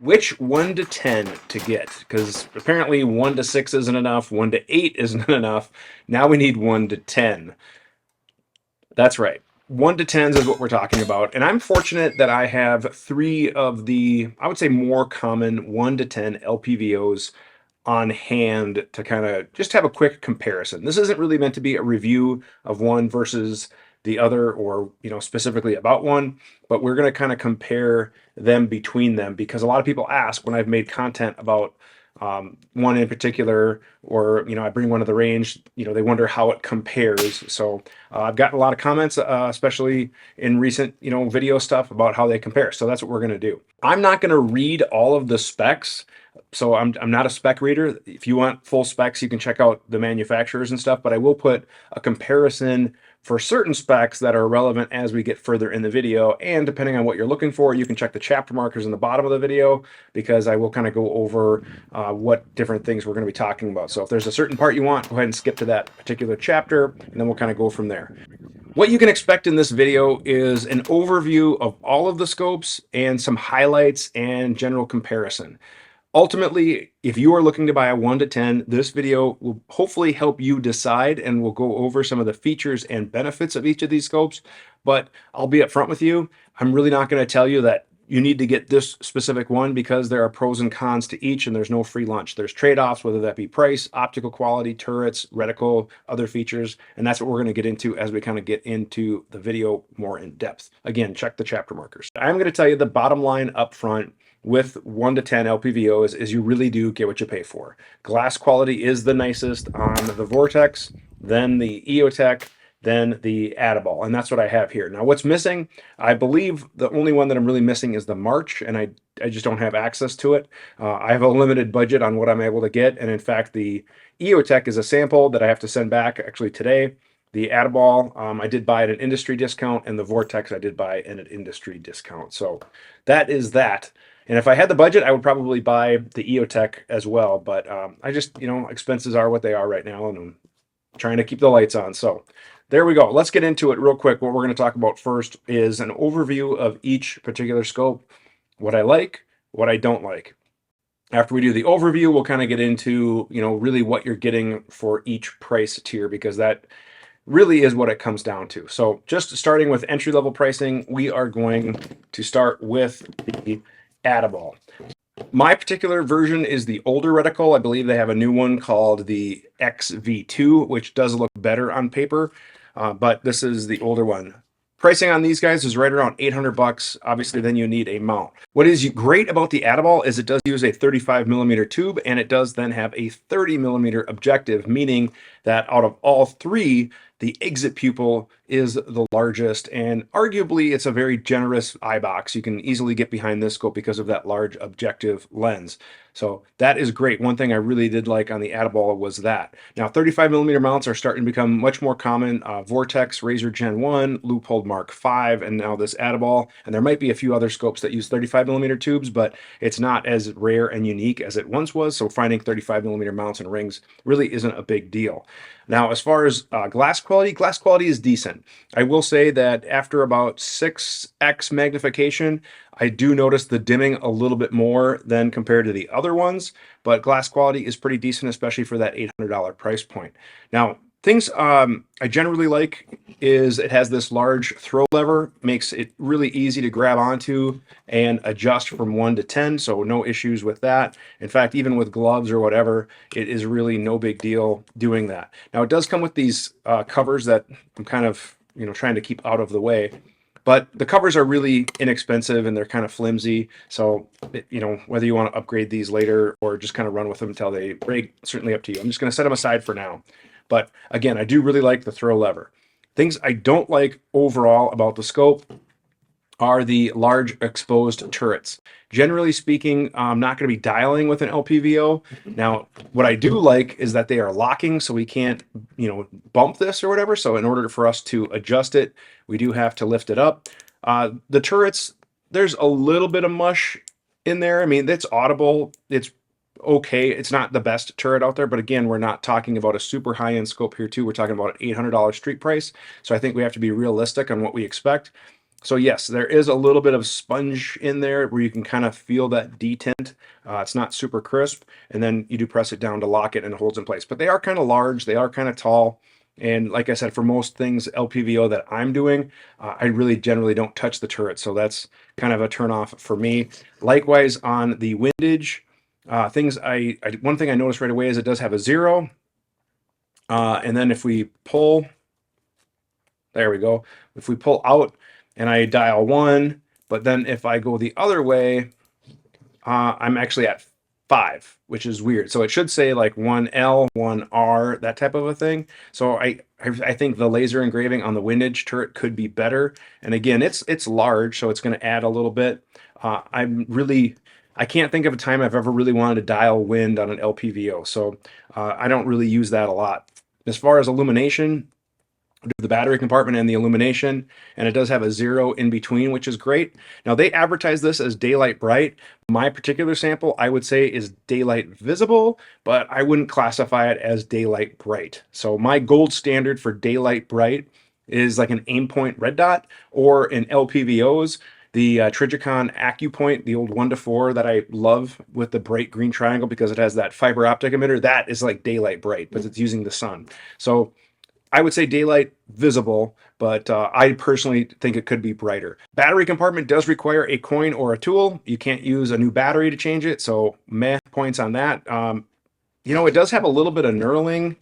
Which 1 to 10 to get? Because apparently 1 to 6 isn't enough, 1 to 8 isn't enough. Now we need 1 to 10. That's right. 1 to 10s is what we're talking about. And I'm fortunate that I have 3 of the, I would say, more common 1 to 10 LPVOs on hand to kind of just have a quick comparison. This isn't really meant to be a review of one versus the other, or specifically about one, but we're going to kind of compare them between them, because a lot of people ask when I've made content about one in particular, or I bring one to the range, they wonder how it compares. So I've gotten a lot of comments, especially in recent video stuff, about how they compare. So that's what we're going to do. I'm not going to read all of the specs. So I'm not a spec reader. If you want full specs, you can check out the manufacturers and stuff, but I will put a comparison for certain specs that are relevant as we get further in the video. And depending on what you're looking for, you can check the chapter markers in the bottom of the video, because I will kind of go over what different things we're going to be talking about. So if there's a certain part you want, go ahead and skip to that particular chapter, and then we'll kind of go from there. What you can expect in this video is an overview of all of the scopes and some highlights and general comparison. Ultimately, if you are looking to buy a 1 to 10, this video will hopefully help you decide, and we'll go over some of the features and benefits of each of these scopes. But I'll be upfront with you, I'm really not going to tell you that you need to get this specific one, because there are pros and cons to each, and there's no free lunch. There's trade-offs, whether that be price, optical quality, turrets, reticle, other features, and that's what we're going to get into as we kind of get into the video more in depth. Again, check the chapter markers. I'm going to tell you the bottom line up front with 1 to 10 LPVOs is you really do get what you pay for. Glass quality is the nicest on the Vortex, then the EOTECH, then the Atibal, and that's what I have here. Now, what's missing, I believe the only one that I'm really missing is the March, and I just don't have access to it. I have a limited budget on what I'm able to get, and in fact, the EOTECH is a sample that I have to send back actually today. The Atibal, I did buy at an industry discount, and the Vortex I did buy at an industry discount. So that is that. And if I had the budget, I would probably buy the EOTECH as well. But I just, expenses are what they are right now, and I'm trying to keep the lights on. So there we go. Let's get into it real quick. What we're going to talk about first is an overview of each particular scope, what I like, what I don't like. After we do the overview, we'll kind of get into, really what you're getting for each price tier, because that really is what it comes down to. So just starting with entry-level pricing, we are going to start with the Atibal. My particular version is the older reticle. I believe they have a new one called the XV2, which does look better on paper, but this is the older one. Pricing on these guys is right around 800 bucks. Obviously, then you need a mount. What is great about the Atibal is it does use a 35 millimeter tube, and it does then have a 30 millimeter objective, meaning that out of all three, the exit pupil is the largest, and arguably it's a very generous eye box. You can easily get behind this scope because of that large objective lens. So that is great. One thing I really did like on the Atibal was that. Now, 35 millimeter mounts are starting to become much more common. Vortex Razor Gen 1, Loophole Mark 5, and now this Atibal. And there might be a few other scopes that use 35 millimeter tubes, but it's not as rare and unique as it once was. So finding 35 millimeter mounts and rings really isn't a big deal. Now, as far as glass quality is decent. I will say that after about 6x magnification, I do notice the dimming a little bit more than compared to the other ones, but glass quality is pretty decent, especially for that $800 price point. Now, things I generally like is it has this large throw lever, makes it really easy to grab onto and adjust from 1 to 10, so no issues with that. In fact, even with gloves or whatever, it is really no big deal doing that. Now, it does come with these covers that I'm kind of trying to keep out of the way. But the covers are really inexpensive, and they're kind of flimsy. So, whether you want to upgrade these later or just kind of run with them until they break, certainly up to you. I'm just going to set them aside for now. But again, I do really like the throw lever. Things I don't like overall about the scope are the large exposed turrets. Generally speaking, I'm not going to be dialing with an LPVO. Now, what I do like is that they are locking, so we can't, bump this or whatever. So in order for us to adjust it, we do have to lift it up. The turrets, there's a little bit of mush in there. I mean, it's audible. It's okay. It's not the best turret out there, but again, we're not talking about a super high-end scope here too. We're talking about an $800 street price. So I think we have to be realistic on what we expect. So yes, there is a little bit of sponge in there where you can kind of feel that detent. It's not super crisp, and then you do press it down to lock it and it holds in place. But they are kind of large, they are kind of tall, and like I said, for most things LPVO that I'm doing, I really generally don't touch the turret, so that's kind of a turnoff for me. Likewise on the windage, one thing I noticed right away is it does have a 0, and then if we pull, there we go. If we pull out and I dial 1, but then if I go the other way, I'm actually at 5, which is weird. So it should say like 1L, 1R, that type of a thing. So I think the laser engraving on the windage turret could be better. And again, it's large, so it's going to add a little bit. I can't think of a time I've ever really wanted to dial wind on an LPVO. So I don't really use that a lot. As far as illumination, the battery compartment and the illumination, and it does have a 0 in between, which is great. Now they advertise this as daylight bright. My particular sample I would say is daylight visible, but I wouldn't classify it as daylight bright. So my gold standard for daylight bright is like an Aimpoint red dot, or in LPVOs the Trijicon AccuPoint, the old 1-to-4 that I love with the bright green triangle because it has that fiber optic emitter. That is like daylight bright, but it's using the sun. So I would say daylight visible, but I personally think it could be brighter. Battery compartment does require a coin or a tool. You can't use a new battery to change it, so meh points on that. It does have a little bit of knurling.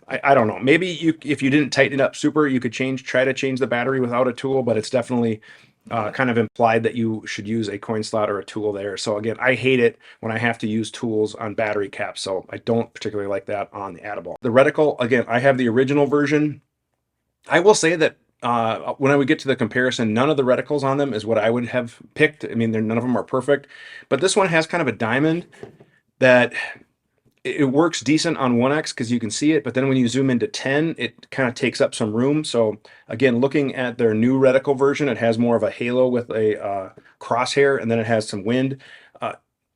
I don't know. Maybe if you didn't tighten it up super, you could try to change the battery without a tool, but it's definitely kind of implied that you should use a coin slot or a tool there. So again, I hate it when I have to use tools on battery caps, so I don't particularly like that on the Atibal. The reticle, again, I have the original version. I will say that when I would get to the comparison, none of the reticles on them is what I would have picked. I mean, none of them are perfect, but this one has kind of a diamond that it works decent on 1X because you can see it, but then when you zoom into 10, it kind of takes up some room. So again, looking at their new reticle version, it has more of a halo with a crosshair, and then it has some wind.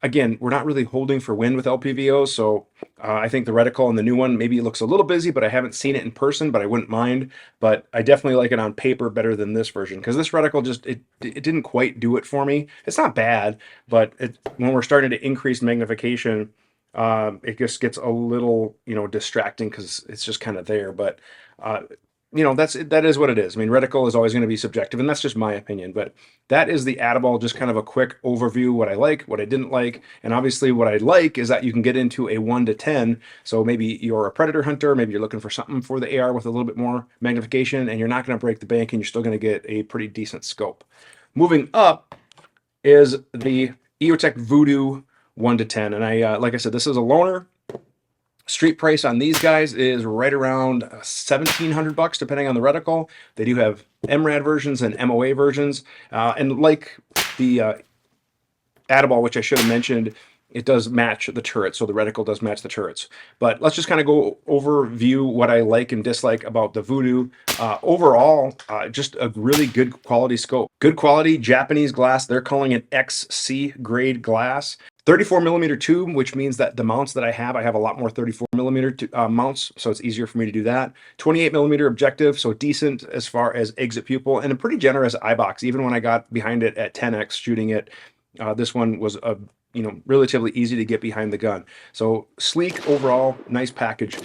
Again, we're not really holding for wind with LPVO, so I think the reticle and the new one, maybe it looks a little busy, but I haven't seen it in person, but I wouldn't mind. But I definitely like it on paper better than this version, because this reticle just, it didn't quite do it for me. It's not bad, but when we're starting to increase magnification, it just gets a little, distracting because it's just kind of there. But that is what it is. I mean, reticle is always going to be subjective, and that's just my opinion. But that is the Atibal, just kind of a quick overview, what I like, what I didn't like. And obviously what I like is that you can get into a 1 to 10. So maybe you're a predator hunter, maybe you're looking for something for the AR with a little bit more magnification, and you're not going to break the bank, and you're still going to get a pretty decent scope. Moving up is the EOTECH Vudu 1 to 10. And I like I said, this is a loaner. Street price on these guys is right around $1,700 depending on the reticle. They do have MRAD versions and MOA versions, and like the Atibal, which I should have mentioned, it does match the turret, so the reticle does match the turrets. But let's just kind of go overview what I like and dislike about the Vudu. Overall, just a really good quality scope. Good quality Japanese glass. They're calling it XC grade glass. 34 millimeter tube, which means that the mounts that I have a lot more 34 millimeter mounts, so it's easier for me to do that. 28 millimeter objective, so decent as far as exit pupil, and a pretty generous eye box. Even when I got behind it at 10x shooting it, this one was relatively easy to get behind the gun. So sleek overall, nice package.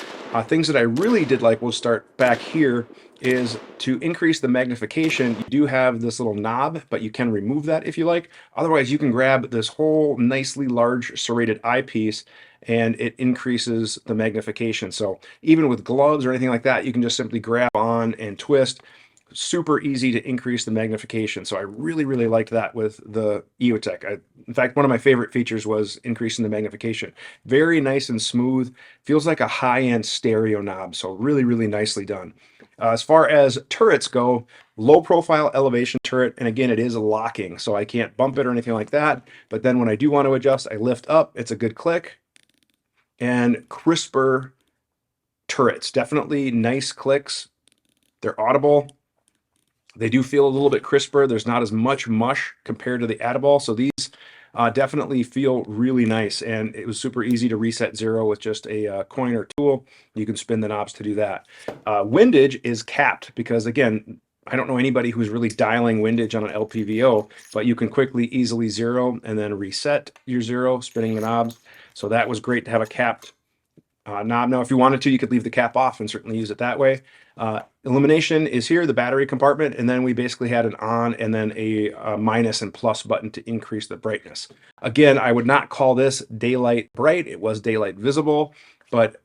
Things that I really did like, we'll start back here, is to increase the magnification. You do have this little knob, but you can remove that if you like. Otherwise, you can grab this whole nicely large serrated eyepiece and it increases the magnification. So even with gloves or anything like that, you can just simply grab on and twist. Super easy to increase the magnification. So I really, really liked that with the EOTECH. In fact, one of my favorite features was increasing the magnification. Very nice and smooth. Feels like a high-end stereo knob. So really, really nicely done. As far as turrets go, low profile elevation turret. And again, it is locking, so I can't bump it or anything like that. But then when I do want to adjust, I lift up. It's a good click. And crisper turrets. Definitely nice clicks. They're audible. They do feel a little bit crisper. There's not as much mush compared to the Atibal. So these definitely feel really nice. And it was super easy to reset 0 with just a coin or tool. You can spin the knobs to do that. Windage is capped because, again, I don't know anybody who's really dialing windage on an LPVO, but you can quickly, easily zero and then reset your zero, spinning the knobs. So that was great to have a capped knob. Now, if you wanted to, you could leave the cap off and certainly use it that way. Illumination is here, the battery compartment, and then we basically had an on and then a minus and plus button to increase the brightness. Again, I would not call this daylight bright. It was daylight visible, but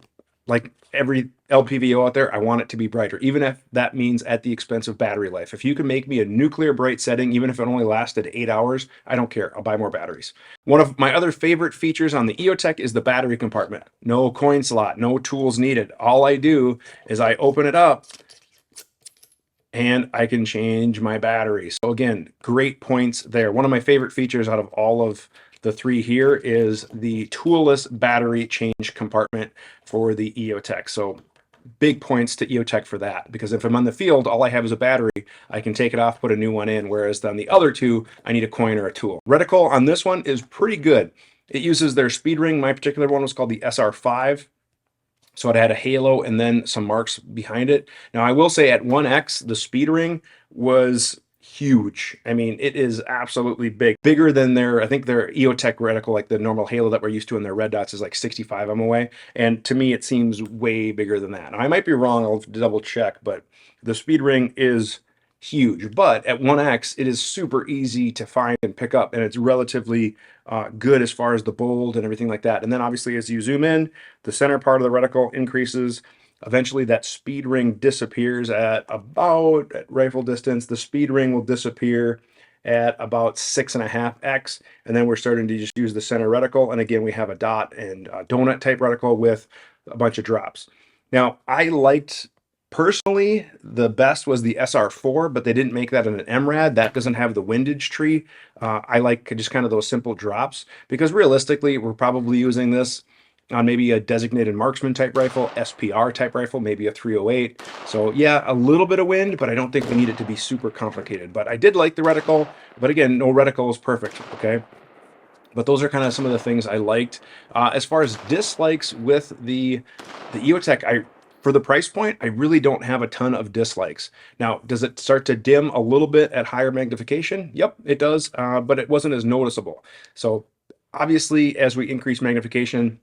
like every LPVO out there, I want it to be brighter, even if that means at the expense of battery life. If you can make me a nuclear bright setting, even if it only lasted 8 hours, I don't care. I'll buy more batteries. One of my other favorite features on the EOTECH is the battery compartment. No coin slot, no tools needed. All I do is I open it up and I can change my battery. So again, great points there. One of my favorite features out of all of the three here is the toolless battery change compartment for the EOTECH. So big points to EOTECH for that, because if I'm on the field, all I have is a battery. I can take it off, put a new one in, whereas on the other two, I need a coin or a tool. Reticle on this one is pretty good. It uses their speed ring. My particular one was called the SR5. So it had a halo and then some marks behind it. Now, I will say at 1X, the speed ring was huge. I mean, it is absolutely big. Bigger than their, I think their EOTECH reticle, like the normal halo that we're used to in their red dots, is like 65 MOA. And to me, it seems way bigger than that. Now, I might be wrong. I'll double check, but the speed ring is huge. But at 1X, it is super easy to find and pick up, and it's relatively good as far as the bold and everything like that. And then obviously as you zoom in, the center part of the reticle increases. Eventually that speed ring disappears at about, at rifle distance, the speed ring will disappear at about 6.5x. And then we're starting to just use the center reticle. And again, we have a dot and a donut type reticle with a bunch of drops. Now, I liked, personally, the best was the SR4, but they didn't make that in an MRAD. That doesn't have the windage tree. I like just kind of those simple drops, because realistically, we're probably using this on maybe a designated marksman type rifle, SPR type rifle, maybe a 308. So yeah, a little bit of wind, but I don't think we need it to be super complicated. But I did like the reticle, but again, no reticle is perfect, okay? But those are kind of some of the things I liked. As far as dislikes with the EOTECH, for the price point, I really don't have a ton of dislikes. Now, does it start to dim a little bit at higher magnification? Yep, it does, but it wasn't as noticeable. So obviously, as we increase magnification,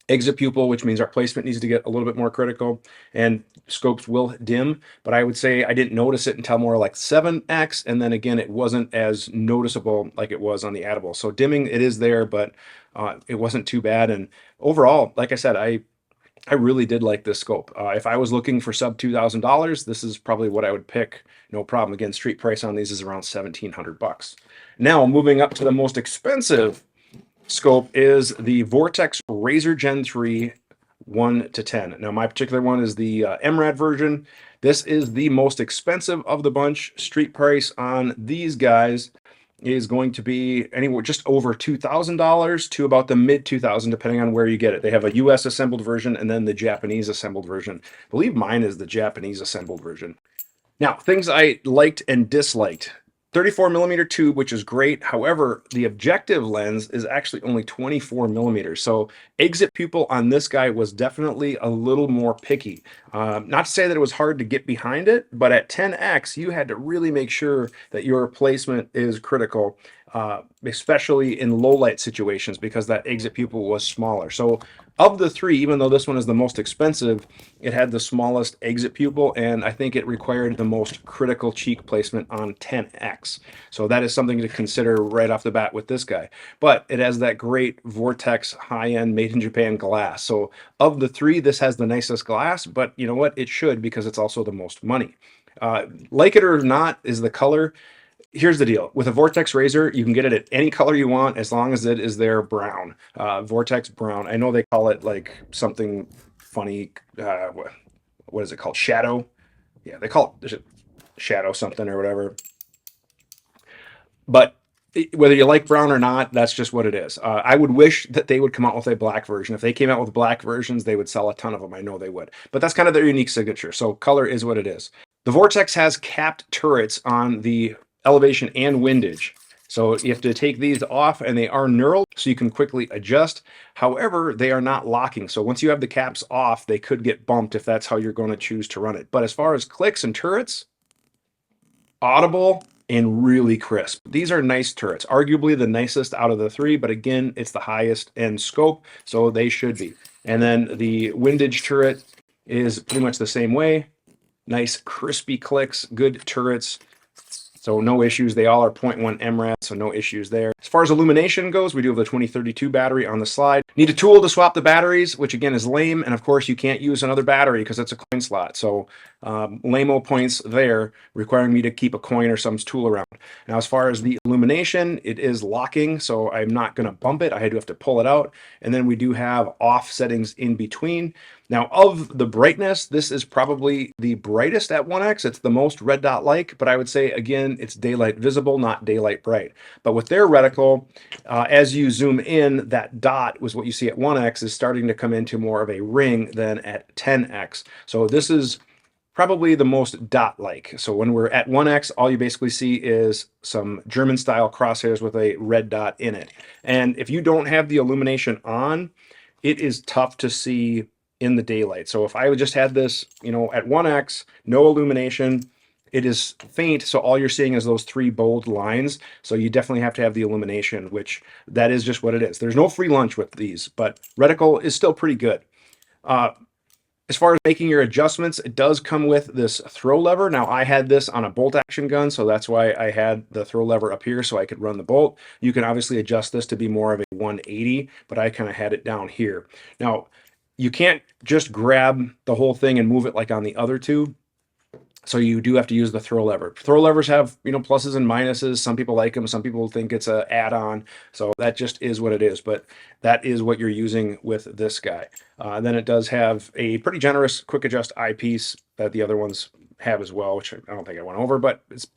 exit pupil, which means our placement needs to get a little bit more critical, and scopes will dim, but I would say I didn't notice it until more like 7x, and then again, it wasn't as noticeable like it was on the Atibal. So dimming, it is there, but it wasn't too bad. And overall, like I said, I really did like this scope. If I was looking for sub $2,000, this is probably what I would pick. No problem. Again, street price on these is around 1,700 bucks. Now, moving up to the most expensive scope is the Vortex Razor Gen III 1 to 10. Now, my particular one is the MRAD version. This is the most expensive of the bunch. Street price on these guys is going to be anywhere just over $2,000 to about the mid 2,000, depending on where you get it. They have a US assembled version and then the Japanese assembled version. I believe mine is the Japanese assembled version. Now, things I liked and disliked. 34 millimeter tube, which is great. However, the objective lens is actually only 24 millimeters. So exit pupil on this guy was definitely a little more picky. Not to say that it was hard to get behind it, but at 10x, you had to really make sure that your placement is critical, especially in low light situations, because that exit pupil was smaller. So of the three, even though this one is the most expensive, it had the smallest exit pupil, and I think it required the most critical cheek placement on 10x. So that is something to consider right off the bat with this guy. But it has that great Vortex high-end made in Japan glass. So of the three, this has the nicest glass, but you know what? It should, because it's also the most money. Like it or not is the color. Here's the deal. With a Vortex Razor, you can get it at any color you want as long as it is their brown. Vortex brown. I know they call it like something funny. What is it called? Shadow? Yeah, they call it shadow something or whatever. But whether you like brown or not, that's just what it is. I would wish that they would come out with a black version. If they came out with black versions, they would sell a ton of them. I know they would. But that's kind of their unique signature. So color is what it is. The Vortex has capped turrets on the elevation and windage. So you have to take these off, and they are knurled, so you can quickly adjust. However, they are not locking. So once you have the caps off, they could get bumped if that's how you're going to choose to run it. But as far as clicks and turrets, audible and really crisp. These are nice turrets, arguably the nicest out of the three, but again, it's the highest end scope, so they should be. And then the windage turret is pretty much the same way. Nice crispy clicks, good turrets. So no issues. They all are 0.1 MRAD, so no issues there. As far as illumination goes, we do have the 2032 battery on the slide. Need a tool to swap the batteries, which again is lame. And of course, you can't use another battery because it's a coin slot. So lame-o points there, requiring me to keep a coin or some tool around. Now, as far as the illumination, it is locking, so I'm not going to bump it. I do have to pull it out. And then we do have off settings in between. Now, of the brightness, this is probably the brightest at 1x. It's the most red dot like, but I would say, again, it's daylight visible, not daylight bright. But with their reticle, as you zoom in, that dot was what you see at 1x is starting to come into more of a ring than at 10x. So this is probably the most dot-like. So when we're at 1x, all you basically see is some German-style crosshairs with a red dot in it. And if you don't have the illumination on, it is tough to see in the daylight. So if I just had this, at 1x, no illumination, it is faint, so all you're seeing is those three bold lines. So you definitely have to have the illumination, which that is just what it is. There's no free lunch with these, but reticle is still pretty good. As far as making your adjustments, it does come with this throw lever. Now, I had this on a bolt action gun, so that's why I had the throw lever up here so I could run the bolt. You can obviously adjust this to be more of a 180, but I kind of had it down here. Now, you can't just grab the whole thing and move it like on the other two. So you do have to use the throw lever. Throw levers have, pluses and minuses. Some people like them. Some people think it's an add-on. So that just is what it is. But that is what you're using with this guy. Then it does have a pretty generous quick adjust eyepiece that the other ones have as well, which I don't think I went over, but it's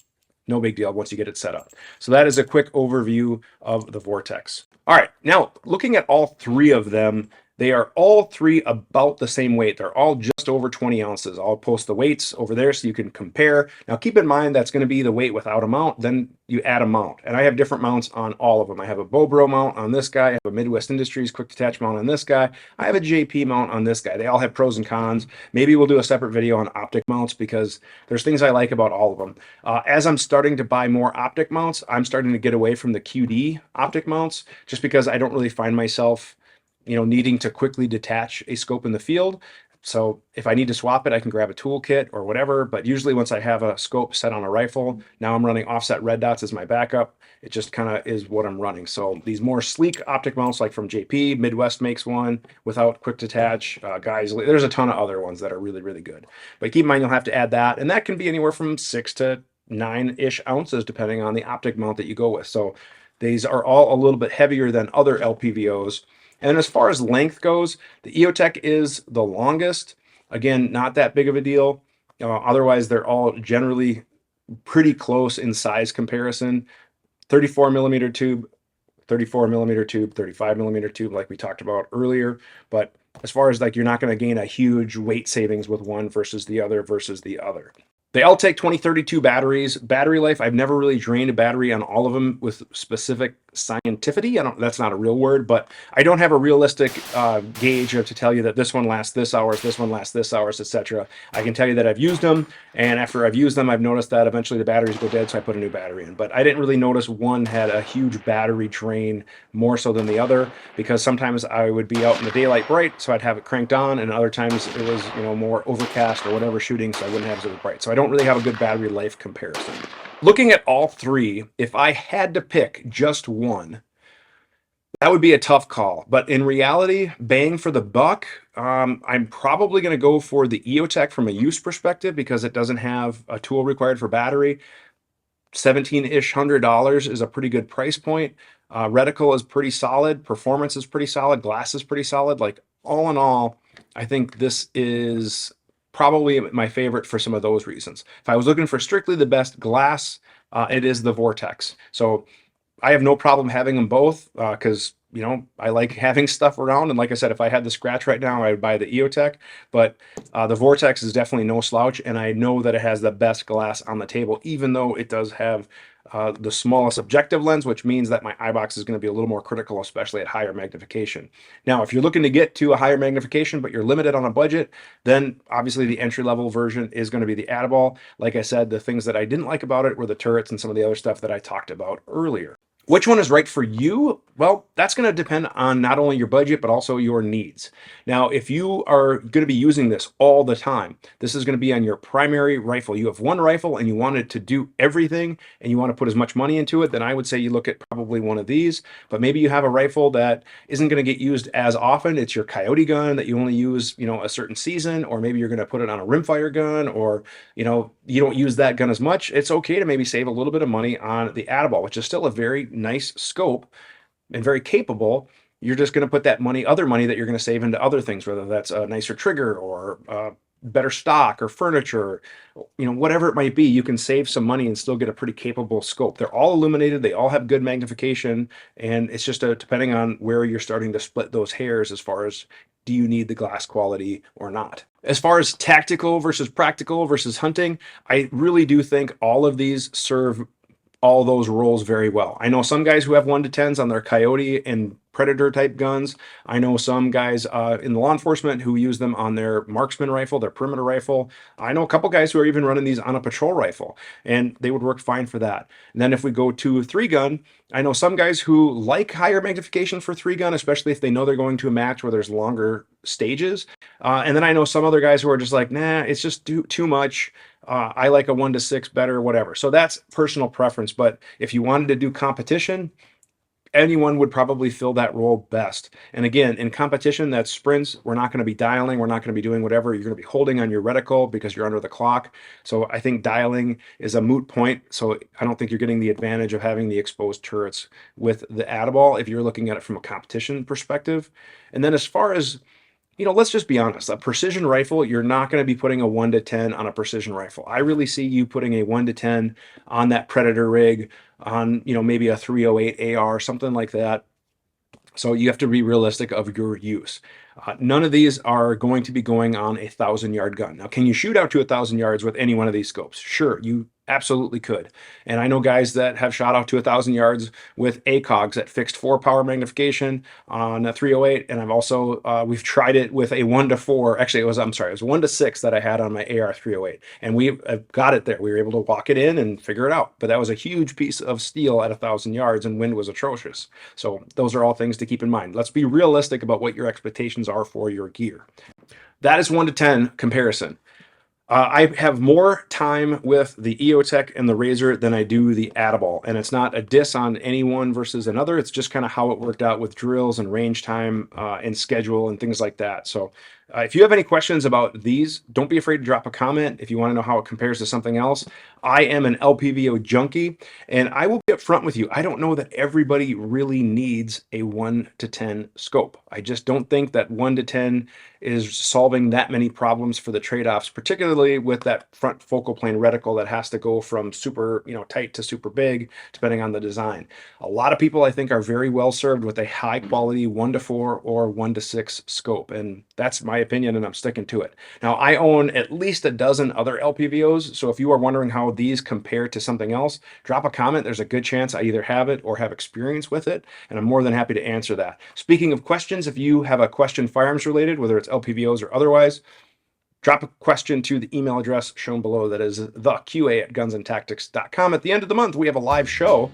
no big deal once you get it set up. So that is a quick overview of the Vortex. All right, now looking at all three of them, they are all three about the same weight. They're all just over 20 ounces. I'll post the weights over there so you can compare. Now, keep in mind that's going to be the weight without a mount. Then you add a mount. And I have different mounts on all of them. I have a Bobro mount on this guy. I have a Midwest Industries quick detach mount on this guy. I have a JP mount on this guy. They all have pros and cons. Maybe we'll do a separate video on optic mounts because there's things I like about all of them. As I'm starting to buy more optic mounts, I'm starting to get away from the QD optic mounts just because I don't really find myself needing to quickly detach a scope in the field. So if I need to swap it, I can grab a toolkit or whatever. But usually once I have a scope set on a rifle, now I'm running offset red dots as my backup. It just kind of is what I'm running. So these more sleek optic mounts like from JP, Midwest makes one without quick detach. Guys, there's a ton of other ones that are really, really good. But keep in mind, you'll have to add that. And that can be anywhere from 6 to 9-ish ounces depending on the optic mount that you go with. So these are all a little bit heavier than other LPVOs. And as far as length goes, the EOTECH is the longest. Again, not that big of a deal. Otherwise, they're all generally pretty close in size comparison. 34 millimeter tube, 34 millimeter tube, 35 millimeter tube, like we talked about earlier. But as far as you're not going to gain a huge weight savings with one versus the other. They all take 2032 batteries. Battery life, I've never really drained a battery on all of them with specific scientificity. That's not a real word, but I don't have a realistic gauge to tell you that this one lasts this hours, this one lasts this hours, etc. I can tell you that I've used them, and after I've used them, I've noticed that eventually the batteries go dead, so I put a new battery in. But I didn't really notice one had a huge battery drain more so than the other, because sometimes I would be out in the daylight bright, so I'd have it cranked on, and other times it was more overcast or whatever shooting, so I wouldn't have it as bright. So I don't really have a good battery life comparison. Looking at all three, if I had to pick just one, that would be a tough call. But in reality, bang for the buck, I'm probably going to go for the EOTECH from a use perspective because it doesn't have a tool required for battery. $1,700-ish is a pretty good price point. Reticle is pretty solid. Performance is pretty solid. Glass is pretty solid. All in all, I think this is probably my favorite for some of those reasons. If I was looking for strictly the best glass, it is the Vortex. So I have no problem having them both because, I like having stuff around. And like I said, if I had the scratch right now, I would buy the EOTECH. But the Vortex is definitely no slouch. And I know that it has the best glass on the table, even though it does have the smallest objective lens, which means that my eye box is going to be a little more critical, especially at higher magnification. Now, if you're looking to get to a higher magnification, but you're limited on a budget, then obviously the entry-level version is going to be the Atibal. Like I said, the things that I didn't like about it were the turrets and some of the other stuff that I talked about earlier. Which one is right for you? Well, that's going to depend on not only your budget, but also your needs. Now, if you are going to be using this all the time, this is going to be on your primary rifle. You have one rifle and you want it to do everything and you want to put as much money into it, then I would say you look at probably one of these. But maybe you have a rifle that isn't going to get used as often. It's your coyote gun that you only use, a certain season, or maybe you're going to put it on a rimfire gun, or, you don't use that gun as much. It's okay to maybe save a little bit of money on the Atibal, which is still a very nice scope and very capable. You're just going to put that other money that you're going to save into other things, whether that's a nicer trigger or better stock or furniture, whatever it might be. You can save some money and still get a pretty capable scope. They're all illuminated. They all have good magnification. And it's just depending on where you're starting to split those hairs as far as, do you need the glass quality or not? As far as tactical versus practical versus hunting, I really do think all of these serve all those roles very well. I know some guys who have 1 to 10s on their coyote and predator type guns. I know some guys in the law enforcement who use them on their marksman rifle, their perimeter rifle. I know a couple guys who are even running these on a patrol rifle, and they would work fine for that. And then if we go to 3-gun, I know some guys who like higher magnification for 3-gun, especially if they know they're going to a match where there's longer stages. And then I know some other guys who are just like, nah, it's just too much. I like a 1 to 6 better, whatever. So that's personal preference. But if you wanted to do competition, anyone would probably fill that role best. And again, in competition, that's sprints. We're not going to be dialing. We're not going to be doing whatever. You're going to be holding on your reticle because you're under the clock. So I think dialing is a moot point. So I don't think you're getting the advantage of having the exposed turrets with the Atibal if you're looking at it from a competition perspective. And then as far as, let's just be honest, a precision rifle, you're not going to be putting a 1 to 10 on a precision rifle. I really see you putting a 1 to 10 on that Predator rig, on, maybe a 308 AR, something like that. So you have to be realistic of your use. None of these are going to be going on a 1,000-yard gun. Now, can you shoot out to 1,000 yards with any one of these scopes? Sure, you absolutely could. And I know guys that have shot out to 1,000 yards with ACOGs at fixed 4 power magnification on a 308. And I've also, we've tried it with a 1 to 4. Actually, it was 1 to 6 that I had on my AR 308. And we got it there. We were able to walk it in and figure it out. But that was a huge piece of steel at 1,000 yards, and wind was atrocious. So those are all things to keep in mind. Let's be realistic about what your expectations are for your gear. That is 1 to 10 comparison. I have more time with the EOTECH and the Razor than I do the Atibal, and it's not a diss on any one versus another. It's just kind of how it worked out with drills and range time and schedule and things like that. So if you have any questions about these, don't be afraid to drop a comment. If you want to know how it compares to something else, I am an LPVO junkie, and I will be upfront with you. I don't know that everybody really needs a 1 to 10 scope. I just don't think that 1 to 10 is solving that many problems for the trade-offs, particularly with that front focal plane reticle that has to go from super, tight to super big, depending on the design. A lot of people, I think, are very well served with a high quality 1 to 4 or 1 to 6 scope, and that's my opinion, and I'm sticking to it. Now, I own at least a dozen other LPVOs, so if you are wondering how these compare to something else, drop a comment. There's a good chance I either have it or have experience with it, and I'm more than happy to answer that. Speaking of questions, if you have a question firearms related, whether it's LPVOs or otherwise, drop a question to the email address shown below. That is theqa@gunsandtactics.com. At the end of the month, we have a live show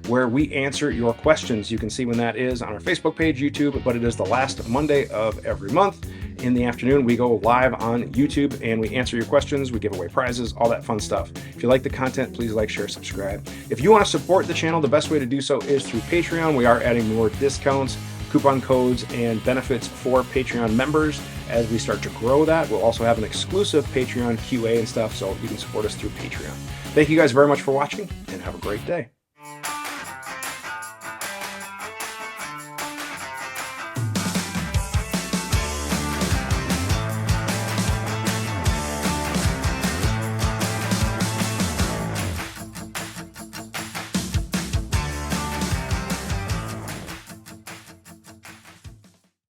where we answer your questions. You can see when that is on our Facebook page, YouTube, but it is the last Monday of every month. In the afternoon, we go live on YouTube and we answer your questions. We give away prizes, all that fun stuff. If you like the content, please like, share, subscribe. If you want to support the channel, the best way to do so is through Patreon. We are adding more discounts, coupon codes, and benefits for Patreon members. As we start to grow that, we'll also have an exclusive Patreon QA and stuff, so you can support us through Patreon. Thank you guys very much for watching, and have a great day.